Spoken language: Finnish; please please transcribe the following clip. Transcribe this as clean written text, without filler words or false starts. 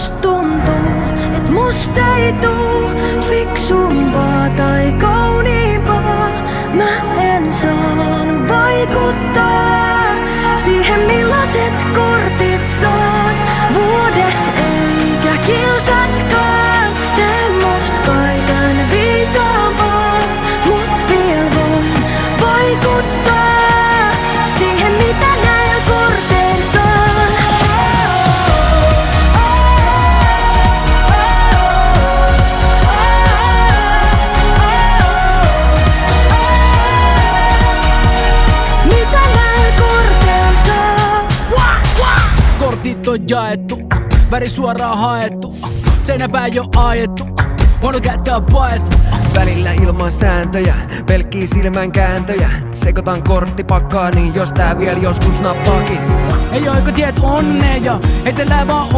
Must tuntuu, et must ei tuu fiksumpaa tai kauniimpaa. Mä en saanut vaikuttaa siihen millaiset kortit saan. Vuodet eikä kilsatkaan tee must kaiken viisaampaa. Mut vielä voin vaikuttaa siihen mitä näillä korteilla saan. Mitä näillä korteilla saan? Kortit on jaettu, väri suoraan haettu, seinäpää jo ajettu, huono kättä on paettu. Välillä ilman sääntöjä, pelkkii silmän kääntöjä. Sekoitan korttipakkaa, niin jos tää vielä joskus nappaakin. Ei oiko tiet onneen ja heitellään vaan